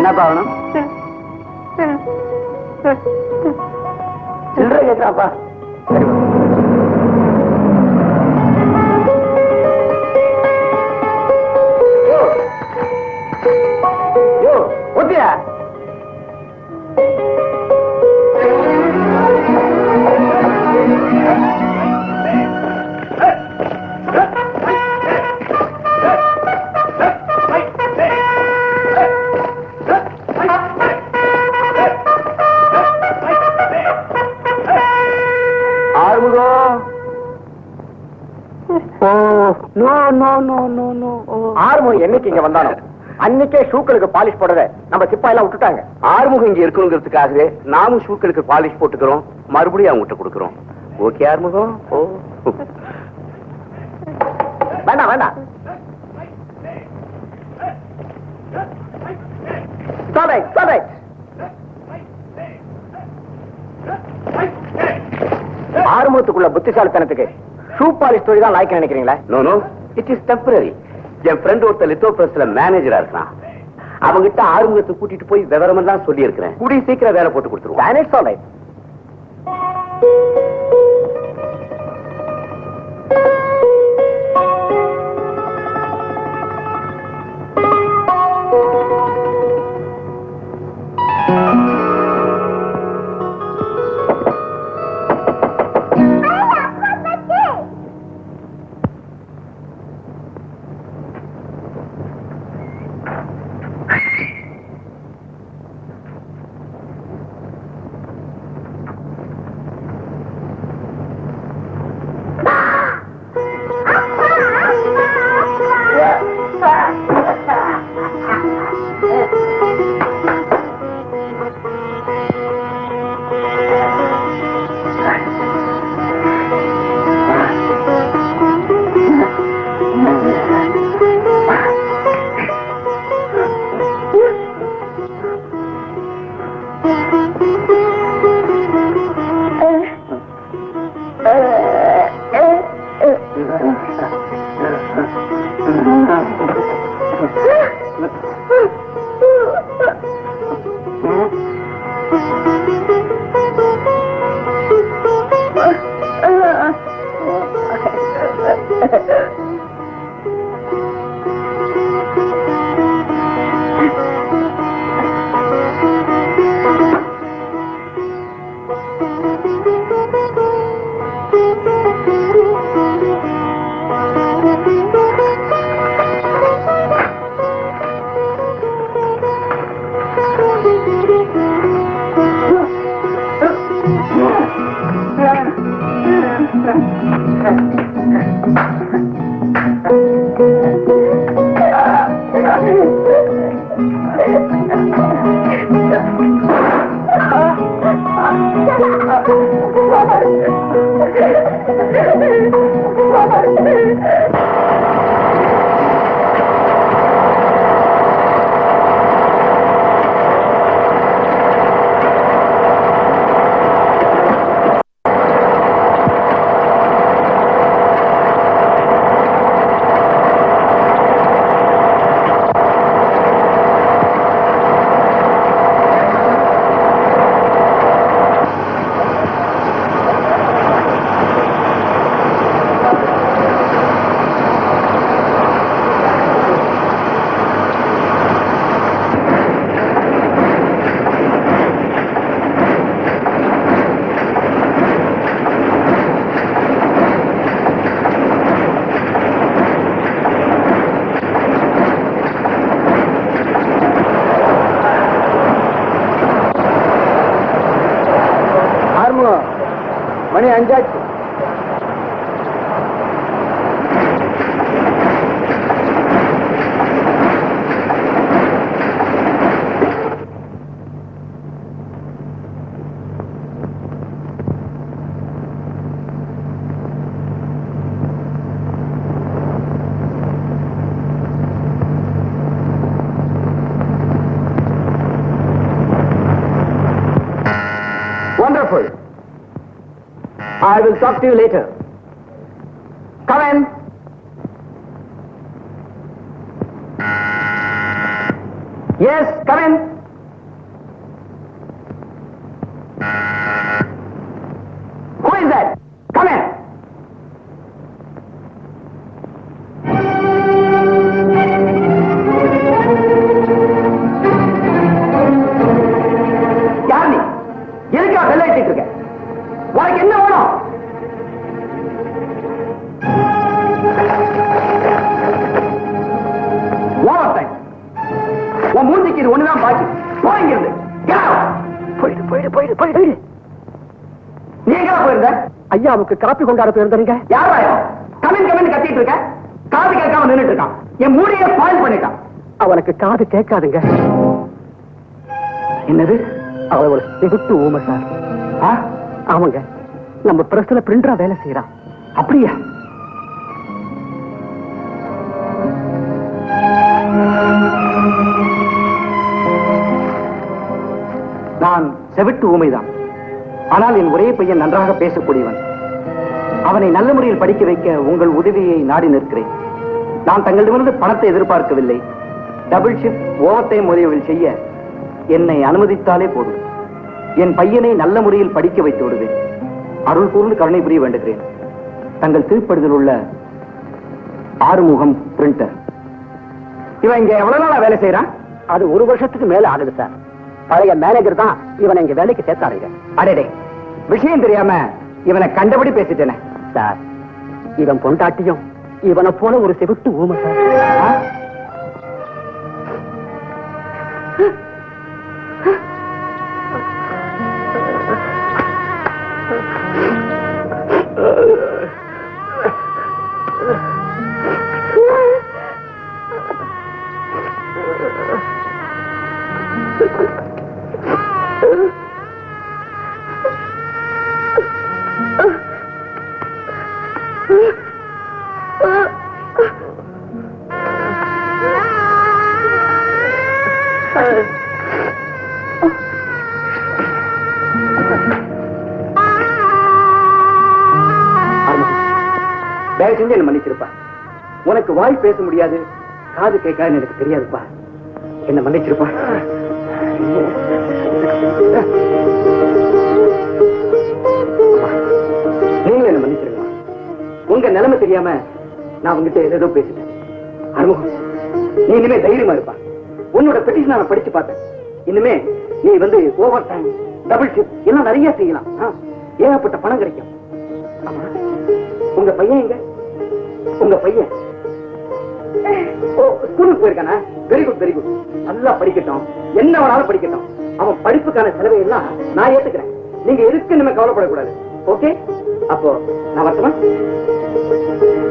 என்னப்பா ஆகணும்? சில்லறை கேட்கிறாப்பா. ஒத்தியா ஆறுமுகம் என்னைக்கு இங்க வந்தானோ அன்னைக்கே ஷூக்களுக்கு பாலிஷ் போடுறத நம்ம சிப்பா எல்லாம் விட்டுட்டாங்க. ஆறுமுகம் இங்க இருக்கணுங்கிறதுக்காகவே நாமும் ஷூக்களுக்கு பாலிஷ் போட்டுக்கிறோம், மறுபடியும் அவங்ககிட்ட கொடுக்கிறோம். ஓகே ஆறுமுகம். வேண்டாம் வேண்டாம், ஆறுமுகத்துக்குள்ள புத்திசாலித்தனத்துக்கு ஷூ பாலிஷ் தொழில் தான் லாய்க்கு நினைக்கிறீங்களா? No no, it is temporary. என் ஃப்ரெண்ட் ஒருத்தர் லித்தோ பிரஸ்ல மேனேஜரா இருக்கான். அவங்கிட்ட ஆறுமுகத்தை கூட்டிட்டு போய் விவரம் தான் சொல்லி இருக்கிறேன். கூடிய சீக்கிரம் வேலை போட்டு கொடுத்துருவோம். மணி 5 ஆச்சு. Wonderful. I will talk to you later. Come in. Yes, come in. Who is that? Come in. யார் நீ? எதுக்கா வெள்ள அடிச்சிட்டு இருக்க? உனக்கு என்ன வேணும்? Over time. உன் மூஞ்சிக்கு இது ஒண்ணுதான் பாக்கி. போயிங்கிறது. போயிடு போயிடு போயிடு போயிடு. நீ எங்க போயிருந்த? ஐயாவுக்கு காப்பி கொண்டாட போயிருந்தீங்க. யாரா கமின் கமின் கத்திட்டு இருக்க? காது கேட்காம நின்னுட்டு இருக்கான். என் மூடியை ஸ்பாயில் பண்ணிட்டான். அவனுக்கு காது கேட்காதுங்க. என்னது? அவன் ஒரு செகுட்டு ஊமை சார். அவங்க நம்ம பிரஸ்ல பிரிண்டரா வேலை செய்யறான். அப்படியா? நான் செவிட்டு ஊமைதான். ஆனால் என் ஒரே பையன் நன்றாக பேசக்கூடியவன். அவனை நல்ல முறையில் படிக்க வைக்க உங்கள் உதவியை நாடி நிற்கிறேன். நான் தங்களிடமிருந்து பணத்தை எதிர்பார்க்கவில்லை. டபுள் ஷிஃப்ட் ஓவர் டைம் முறையில் செய்ய என்னை அனுமதித்தாலே போதும். என் பையனை நல்ல முறையில் படிக்க வைத்து விடுவேன். அருள் கூர்ந்து கருணை புரிய வேண்டுகிறேன். தங்கள் திருப்படுதல் உள்ள ஆறுமுகம் பிரிண்டர். இவன் இங்க எவ்வளவு நாளா வேலை செய்யறான்? அது 1 வருஷத்துக்கு மேல ஆகுது சார். பழைய மேனேஜர் தான் இவனை இங்க வேலைக்கு சேர்த்தாருங்க. அடே, விஷயம் தெரியாம இவனை கண்டபடி பேசிட்டேனே சார். இவன் பொண்டாட்டியும் இவனை போல ஒரு செவிட்டு ஊமை சார். தயவு செஞ்சு என்ன மன்னிச்சிருப்பா. உனக்கு வாய் பேச முடியாது, காது கேட்காதுன்னு எனக்கு தெரியாதுப்பா. என்ன மன்னிச்சிருப்பா. நீங்களும் என்ன மன்னிச்சிருக்கா. உங்க நிலைமை தெரியாம நான் உங்ககிட்ட ஏதோ பேசிட்டேன். அருமுகம், நீ இனிமே தைரியமா இருப்பா. உன்னோட பெட்டிஷன் நான் படிச்சு பார்த்தேன். இனிமே நீ வந்து ஓவர் டைம், டபுள் ஷிஃப்ட் எல்லாம் நிறைய செய்யலாம். ஏகப்பட்ட பணம் கிடைக்கும். ஆமா, உங்க பையன் எங்க? உங்க பையன் ஸ்கூலுக்கு போயிருக்கானா? Very good very good. நல்லா படிக்கட்டும், என்ன வேணாலும் படிக்கட்டும். அவன் படிப்புக்கான செலவை எல்லாம் நான் ஏத்துக்கிறேன். நீங்க எதுக்கு நம்ம கவலைப்படக்கூடாது. ஓகே, அப்போ நான் வரட்டுமா?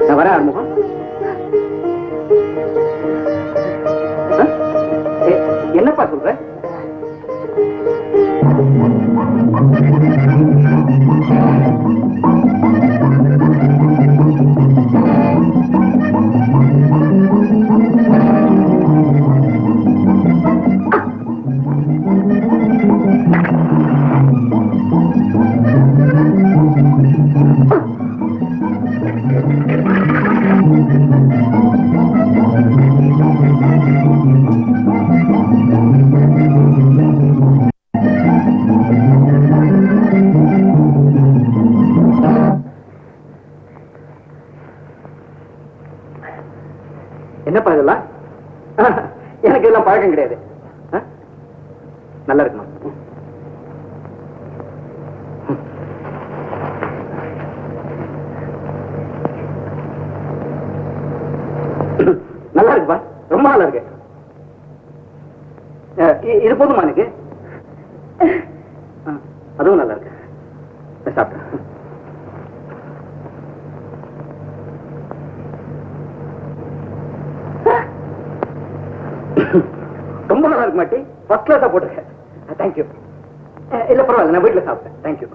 நான் வரேன் ஆறுமுகம். என்னப்பா சொல்ற? என்னப்பா இதெல்லாம்? எனக்கு இதெல்லாம் பழக்கம் கிடையாது. நல்லா இருக்குமா? நல்லா இருக்குப்பா, ரொம்ப நல்லா இருக்கு. இது போதுமா எனக்கு? அதுவும் நல்லா இருக்கு. சாப்பிட்டேன். ரொம்ப நல்லா இருக்கு மாட்டி. ஃபர்ஸ்ட் கிளாஸா போட்டுருக்கேன். தேங்க்யூ. இல்ல பரவாயில்ல, நான் வீட்டுல சாப்பிட்டேன். தேங்க்யூ.